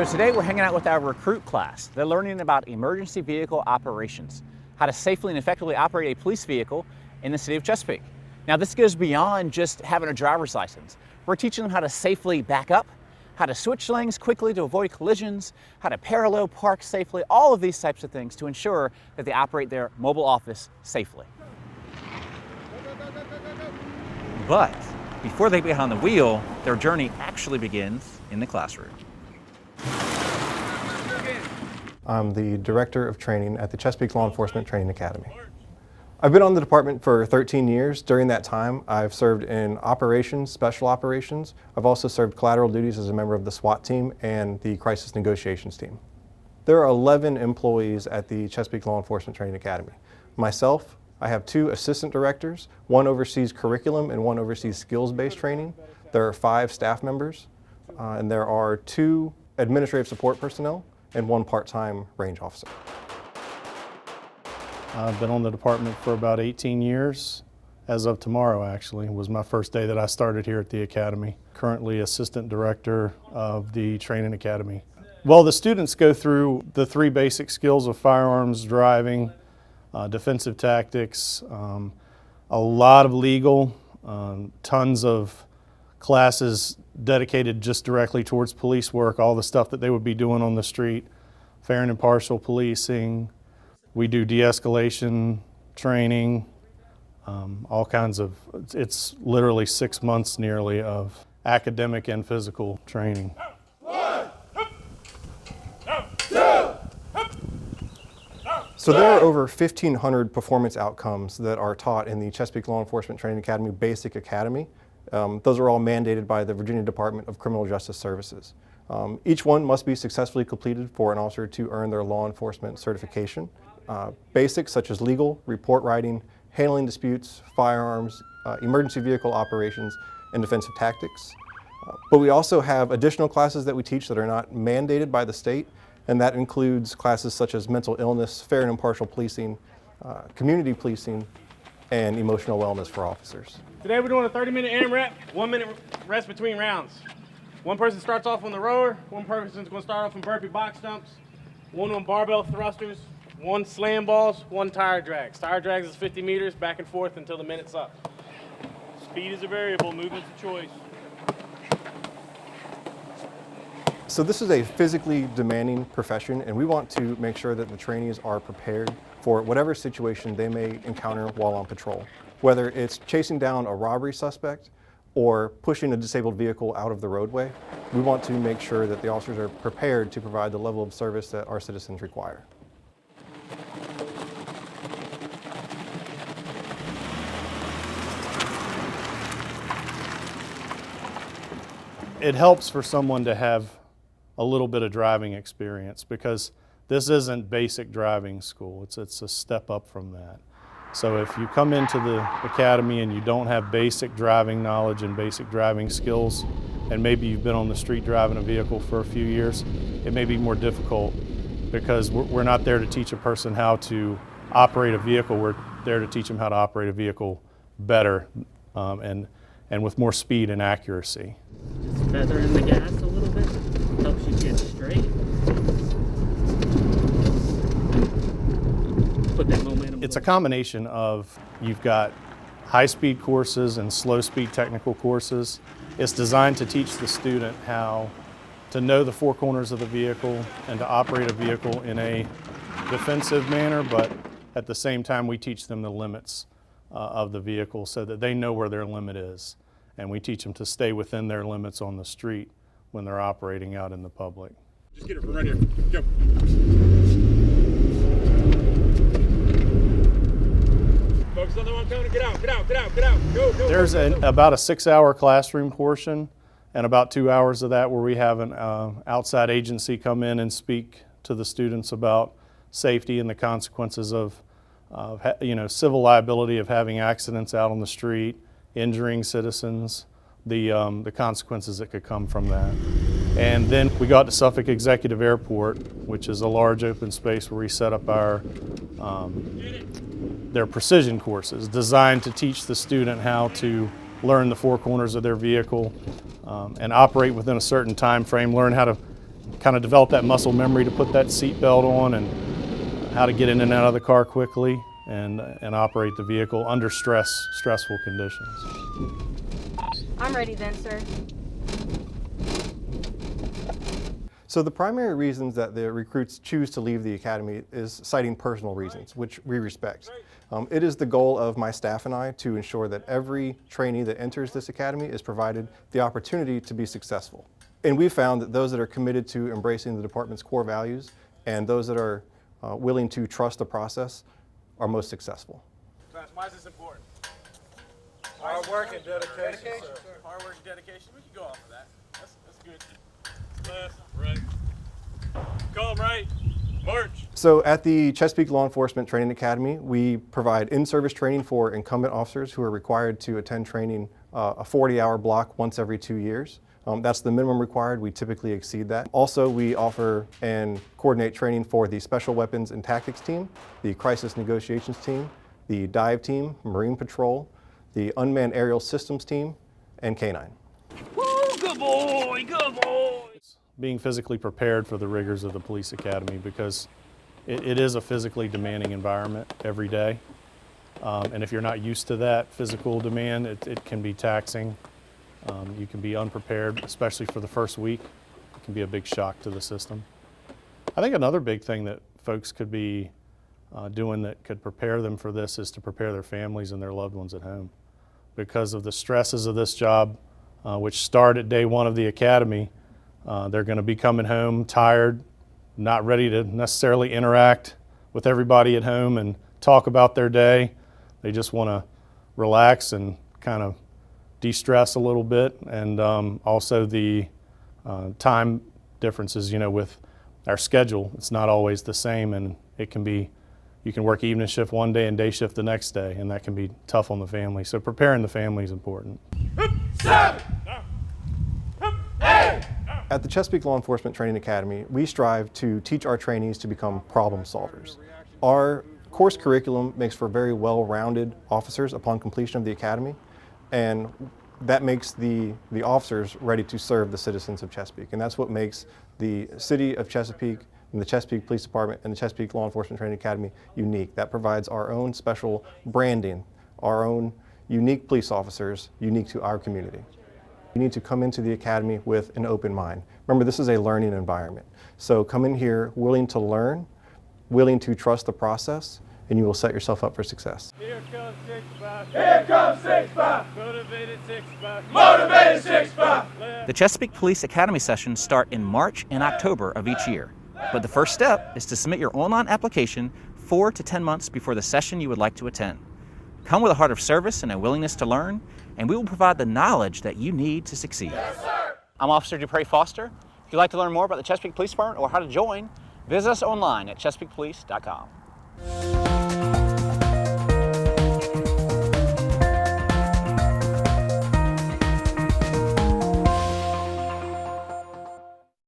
So today we're hanging out with our recruit class. They're learning about emergency vehicle operations, how to safely and effectively operate a police vehicle in the city of Chesapeake. Now this goes beyond just having a driver's license. We're teaching them how to safely back up, how to switch lanes quickly to avoid collisions, how to parallel park safely, all of these types of things to ensure that they operate their mobile office safely. But before they get on the wheel, their journey actually begins in the classroom. I'm the Director of Training at the Chesapeake Law Enforcement Training Academy. I've been on the department for 13 years. During that time, I've served in operations, special operations. I've also served collateral duties as a member of the SWAT team and the crisis negotiations team. There are 11 employees at the Chesapeake Law Enforcement Training Academy. Myself, I have 2 assistant directors. One oversees curriculum and one oversees skills-based training. There are 5 staff members, and there are 2 administrative support personnel and 1 part-time range officer. I've been on the department for about 18 years. As of tomorrow, actually, was my first day that I started here at the academy. Currently assistant director of the training academy. Well, the students go through the 3 basic skills of firearms, driving, defensive tactics, a lot of legal, tons of classes dedicated just directly towards police work, all the stuff that they would be doing on the street, fair and impartial policing. We do de-escalation training, all kinds of, it's literally 6 months nearly of academic and physical training. So there are over 1,500 performance outcomes that are taught in the Chesapeake Law Enforcement Training Academy Basic Academy. Those are all mandated by the Virginia Department of Criminal Justice Services. Each one must be successfully completed for an officer to earn their law enforcement certification. Basics such as legal, report writing, handling disputes, firearms, emergency vehicle operations, and defensive tactics. But we also have additional classes that we teach that are not mandated by the state, and that includes classes such as mental illness, fair and impartial policing, community policing, and emotional wellness for officers. Today we're doing a 30-minute AMRAP, 1-minute rest between rounds. One person starts off on the rower, one person's going to start off in burpee box jumps, one on barbell thrusters, 1 slam balls, 1 tire drags. Tire drags is 50 meters back and forth until the minute's up. Speed is a variable, movement's a choice. So this is a physically demanding profession, and we want to make sure that the trainees are prepared for whatever situation they may encounter while on patrol. Whether it's chasing down a robbery suspect or pushing a disabled vehicle out of the roadway, we want to make sure that the officers are prepared to provide the level of service that our citizens require. It helps for someone to have a little bit of driving experience because this isn't basic driving school. It's a step up from that. So if you come into the academy and you don't have basic driving knowledge and basic driving skills, and maybe you've been on the street driving a vehicle for a few years, it may be more difficult because we're not there to teach a person how to operate a vehicle. We're there to teach them how to operate a vehicle better and with more speed and accuracy. Just feather in the gas a little bit, helps you get straight. Put that momentum. It's a combination of, you've got high-speed courses and slow-speed technical courses. It's designed to teach the student how to know the 4 corners of the vehicle and to operate a vehicle in a defensive manner, but at the same time we teach them the limits of the vehicle so that they know where their limit is. And we teach them to stay within their limits on the street when they're operating out in the public. Just get it from right here. Go. Focus on the one coming. Get out, get out, get out, get out. Go, go. There's about a 6-hour classroom portion and about 2 hours of that where we have an outside agency come in and speak to the students about safety and the consequences of civil liability of having accidents out on the street, injuring citizens, the consequences that could come from that. And then we got to Suffolk Executive Airport, which is a large open space where we set up their precision courses designed to teach the student how to learn the 4 corners of their vehicle and operate within a certain time frame, learn how to kind of develop that muscle memory to put that seat belt on and how to get in and out of the car quickly and operate the vehicle under stressful conditions. I'm ready then, sir. So the primary reasons that the recruits choose to leave the academy is citing personal reasons, which we respect. It is the goal of my staff and I to ensure that every trainee that enters this academy is provided the opportunity to be successful. And we found that those that are committed to embracing the department's core values and those that are willing to trust the process are most successful. Class, why is this important? Hard work and dedication, sir. Hard work and dedication. We can go off of that. That's good. Class, right. Call 'em right. March. So at the Chesapeake Law Enforcement Training Academy, we provide in-service training for incumbent officers who are required to attend training a 40-hour block once every 2 years. That's the minimum required. We typically exceed that. Also, we offer and coordinate training for the Special Weapons and Tactics Team, the Crisis Negotiations Team, the Dive Team, Marine Patrol, the Unmanned Aerial Systems Team, and K-9. Woo, good boy, good boy. Being physically prepared for the rigors of the police academy, because it is a physically demanding environment every day. And if you're not used to that physical demand, it can be taxing. You can be unprepared, especially for the first week. It can be a big shock to the system. I think another big thing that folks could be doing that could prepare them for this is to prepare their families and their loved ones at home. Because of the stresses of this job, which start at day one of the academy, they're going to be coming home tired, not ready to necessarily interact with everybody at home and talk about their day. They just want to relax and kind of de-stress a little bit, and also the time differences, with our schedule. It's not always the same, and it can be, you can work evening shift one day and day shift the next day, and that can be tough on the family. So preparing the family is important. At the Chesapeake Law Enforcement Training Academy, we strive to teach our trainees to become problem solvers. Our course curriculum makes for very well-rounded officers upon completion of the academy, and that makes the officers ready to serve the citizens of Chesapeake. And that's what makes the City of Chesapeake and the Chesapeake Police Department and the Chesapeake Law Enforcement Training Academy unique. That provides our own special branding, our own unique police officers unique to our community. You need to come into the academy with an open mind. Remember, this is a learning environment. So come in here willing to learn, willing to trust the process, and you will set yourself up for success. Here comes 6-5. Here comes 6-5. Motivated 6-5. Motivated 6-5. The Chesapeake Police Academy sessions start in March and October of each year. But the first step is to submit your online application 4 to 10 months before the session you would like to attend. Come with a heart of service and a willingness to learn, and we will provide the knowledge that you need to succeed. Yes, sir. I'm Officer Dupre Foster. If you'd like to learn more about the Chesapeake Police Department or how to join, visit us online at chesapeakepolice.com.